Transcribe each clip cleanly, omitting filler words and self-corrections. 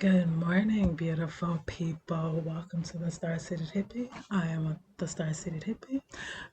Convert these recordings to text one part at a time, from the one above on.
Good morning, beautiful people. Welcome to the Star-Seated Hippie. I am the Star-Seated Hippie.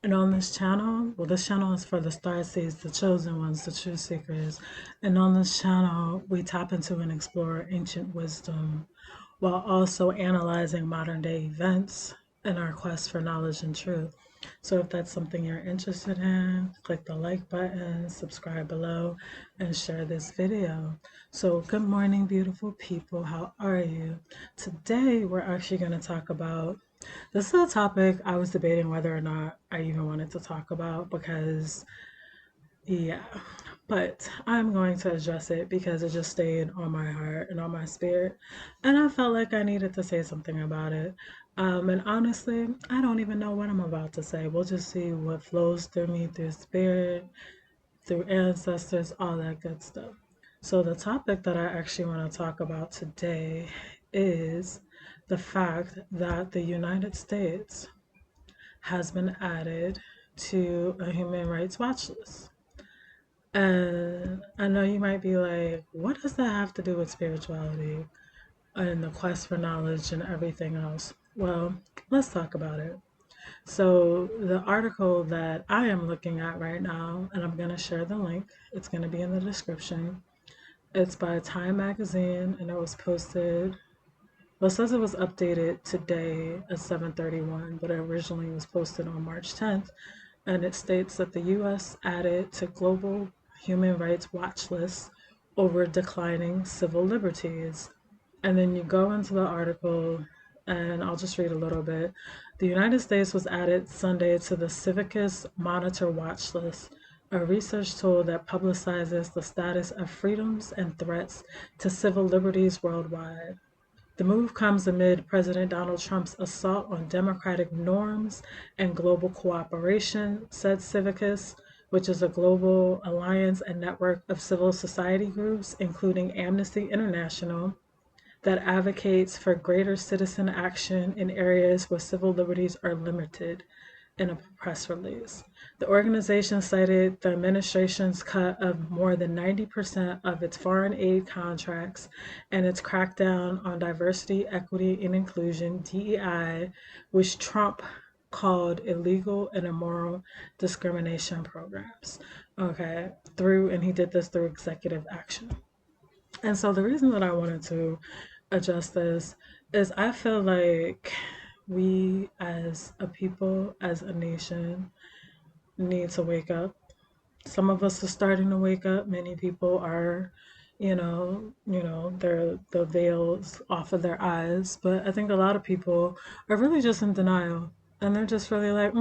And on this channel, this channel is for the Star-Seeds, the chosen ones, the true seekers. And on this channel, we tap into and explore ancient wisdom while also analyzing modern day events in our quest for knowledge and truth. So if that's something you're interested in, click the like button, subscribe below, and share this video. So good morning, beautiful people. How are you? Today, we're actually going to talk about, this is a topic I was debating whether or not I even wanted to talk about because, yeah, but I'm going to address it because it just stayed on my heart and on my spirit. And I felt like I needed to say something about it. And honestly, I don't even know what I'm about to say. We'll just see what flows through me, through spirit, through ancestors, all that good stuff. So, the topic that I actually want to talk about today is the fact that the United States has been added to a Human Rights Watchlist. And I know you might be like, what does that have to do with spirituality and the quest for knowledge and everything else? Well, let's talk about it. So, the article that I am looking at right now, and I'm going to share the link, it's going to be in the description. It's by Time Magazine, and it was posted. Well, it says it was updated today at 7:31, but it originally was posted on March 10th, and it states that the U.S. added to global human rights watch list over declining civil liberties. And then you go into the article, and I'll just read a little bit. The United States was added Sunday to the Civicus Monitor Watch List, a research tool that publicizes the status of freedoms and threats to civil liberties worldwide. The move comes amid President Donald Trump's assault on democratic norms and global cooperation, said Civicus, which is a global alliance and network of civil society groups, including Amnesty International, that advocates for greater citizen action in areas where civil liberties are limited, in a press release. The organization cited the administration's cut of more than 90% of its foreign aid contracts and its crackdown on diversity, equity, and inclusion, DEI, which Trump called illegal and immoral discrimination programs. Okay, and he did this through executive action. And so the reason that I wanted to adjust this is I feel like we as a people, as a nation, need to wake up. Some of us are starting to wake up. Many people are, they're the veils off of their eyes. But I think a lot of people are really just in denial. And they're just really like,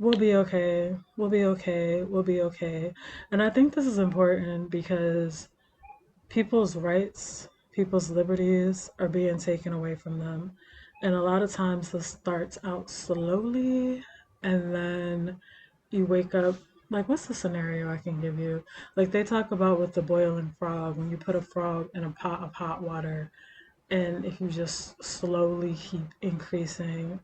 we'll be okay. We'll be okay. We'll be okay. And I think this is important because people's rights, people's liberties are being taken away from them. And a lot of times this starts out slowly and then you wake up. Like, what's the scenario I can give you? Like, they talk about with the boiling frog, when you put a frog in a pot of hot water, and if you just slowly keep increasing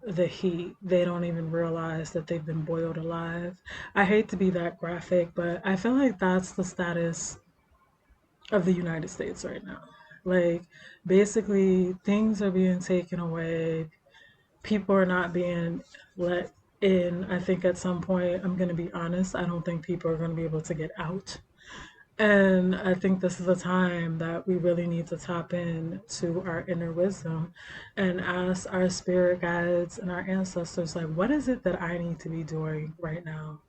the heat, they don't even realize that they've been boiled alive. I hate to be that graphic, but I feel like that's the status of the United States right now. Like, basically, things are being taken away. People are not being let in. I think at some point, I'm going to be honest, I don't think people are going to be able to get out. And I think this is a time that we really need to tap in to our inner wisdom and ask our spirit guides and our ancestors, like, what is it that I need to be doing right now?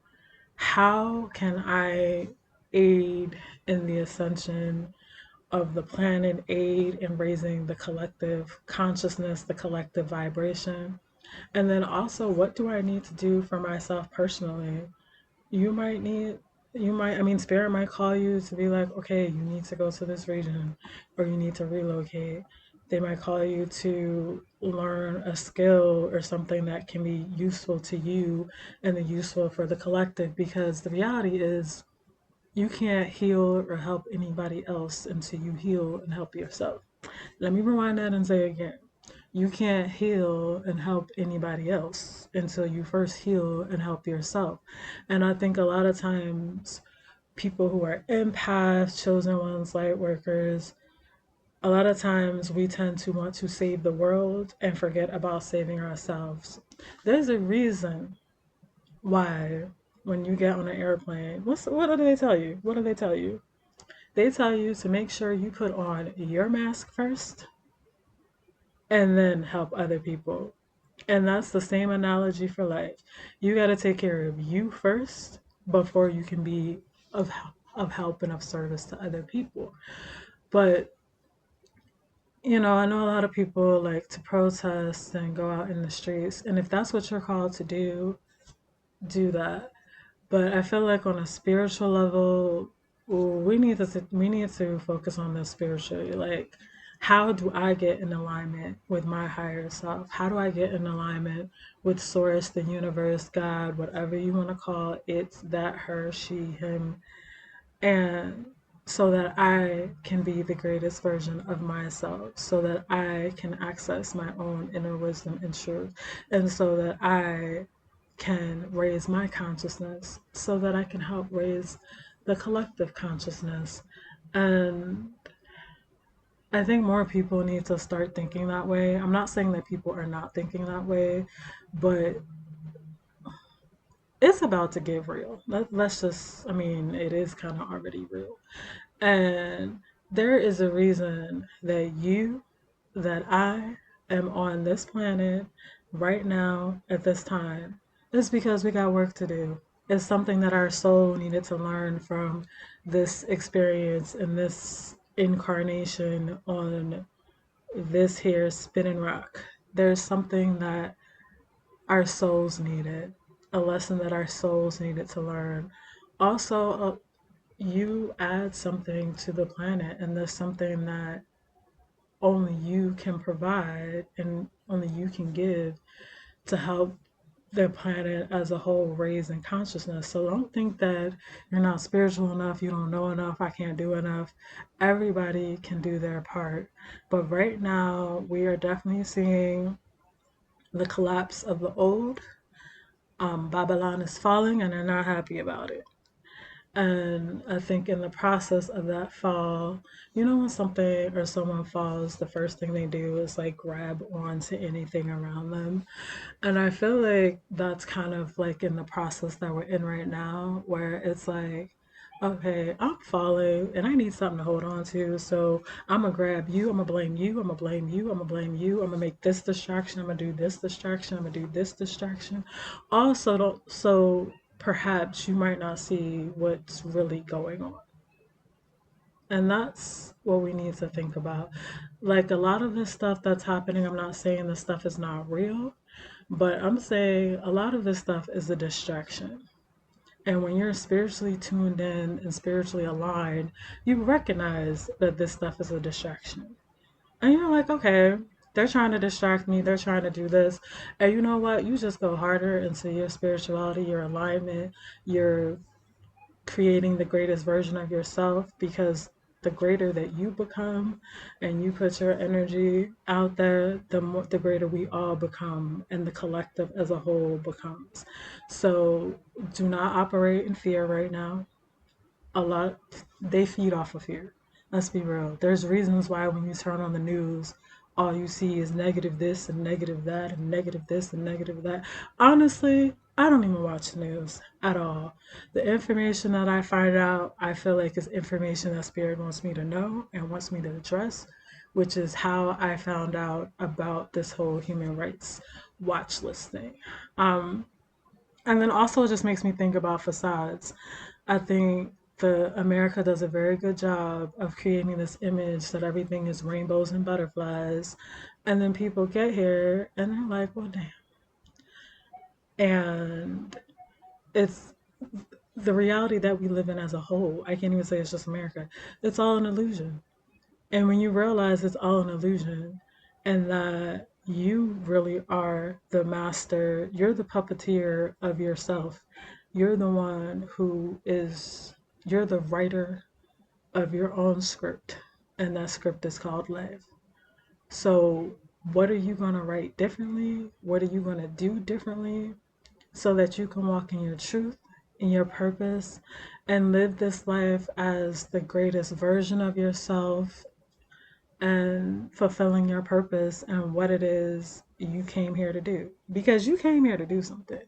How can I aid in the ascension of the planet, aid in raising the collective consciousness, the collective vibration? And then also, what do I need to do for myself personally? You might need, I mean, Spirit might call you to be like, okay, you need to go to this region or you need to relocate. They might call you to learn a skill or something that can be useful to you and then useful for the collective, because the reality is you can't heal or help anybody else until you heal and help yourself. Let me rewind that and say again. You can't heal and help anybody else until you first heal and help yourself. And I think a lot of times people who are empaths, chosen ones, light workers, A lot of times we tend to want to save the world and forget about saving ourselves. There's a reason why when you get on an airplane, what do they tell you? What do they tell you? They tell you to make sure you put on your mask first and then help other people. And that's the same analogy for life. You got to take care of you first before you can be of of help and of service to other people. But I know a lot of people like to protest and go out in the streets, and if that's what you're called to do that. But I feel like on a spiritual level, we need to focus on this spiritually. Like, how do I get in alignment with my higher self? How do I get in alignment with Source, the universe, God, whatever you want to call it, that, her, she, him, and so that I can be the greatest version of myself, so that I can access my own inner wisdom and truth, and so that I can raise my consciousness, so that I can help raise the collective consciousness. And I think more people need to start thinking that way. I'm not saying that people are not thinking that way, but it's about to get real. Let's just, I mean, it is kind of already real. And there is a reason that I am on this planet right now at this time. It's because we got work to do. It's something that our soul needed to learn from this experience and this incarnation on this here spinning rock. There's something that our souls needed, a lesson that our souls needed to learn. Also, you add something to the planet, and there's something that only you can provide and only you can give to help the planet as a whole raise in consciousness. So don't think that you're not spiritual enough, you don't know enough, I can't do enough. Everybody can do their part. But right now, we are definitely seeing the collapse of the old. Babylon is falling, and they're not happy about it. And I think in the process of that fall, when something or someone falls, the first thing they do is like grab onto anything around them. And I feel like that's kind of like in the process that we're in right now, where it's like, okay, I'm falling and I need something to hold on to. So I'm going to grab you. I'm going to blame you. I'm going to blame you. I'm going to blame you. I'm going to make this distraction. I'm going to do this distraction. I'm going to do this distraction. Also, so perhaps you might not see what's really going on. And that's what we need to think about. Like a lot of this stuff that's happening, I'm not saying this stuff is not real, but I'm saying a lot of this stuff is a distraction. And when you're spiritually tuned in and spiritually aligned, you recognize that this stuff is a distraction. And you're like, okay, they're trying to distract me, they're trying to do this. And you know what? You just go harder into your spirituality, your alignment, your creating the greatest version of yourself, because the greater that you become and you put your energy out there, the greater we all become and the collective as a whole becomes. So do not operate in fear right now. A lot, they feed off of fear. Let's be real. There's reasons why when you turn on the news, all you see is negative this and negative that and negative this and negative that. Honestly, I don't even watch the news at all. The information that I find out, I feel like is information that Spirit wants me to know and wants me to address, which is how I found out about this whole Human Rights Watchlist thing. Um, and then also it just makes me think about facades. I think the America does a very good job of creating this image that everything is rainbows and butterflies. And then people get here and they're like, well, damn. And it's the reality that we live in as a whole. I can't even say it's just America. It's all an illusion. And when you realize it's all an illusion and that you really are the master, you're the puppeteer of yourself. You're the one you're the writer of your own script. And that script is called life. So, what are you going to write differently? What are you going to do differently so that you can walk in your truth, in your purpose, and live this life as the greatest version of yourself and fulfilling your purpose and what it is you came here to do. Because you came here to do something.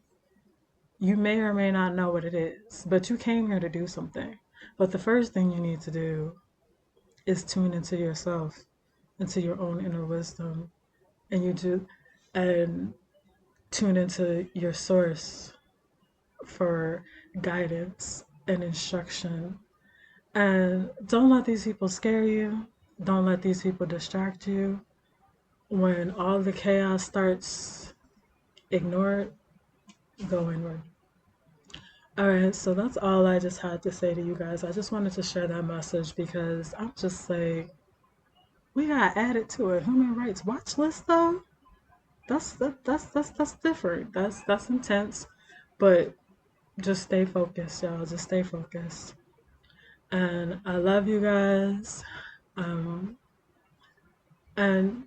You may or may not know what it is, but you came here to do something. But the first thing you need to do is tune into yourself, into your own inner wisdom, and and tune into your source for guidance and instruction. And don't let these people scare you. Don't let these people distract you. When all the chaos starts, ignore it, go inward. All right, so that's all I just had to say to you guys. I just wanted to share that message because I'm just like, we got added to a human rights watch list though. That's different. That's intense. But just stay focused, y'all. Just stay focused. And I love you guys. Um, and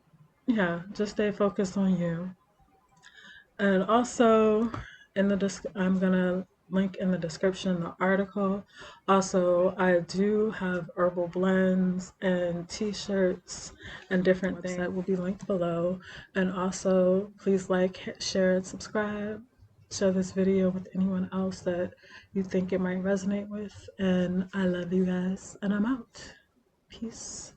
yeah, just stay focused on you. And also, I'm gonna link in the description the article. Also, I do have herbal blends and T-shirts and different things. That will be linked below. And also, please like, share, and subscribe. Share this video with anyone else that you think it might resonate with. And I love you guys. And I'm out. Peace.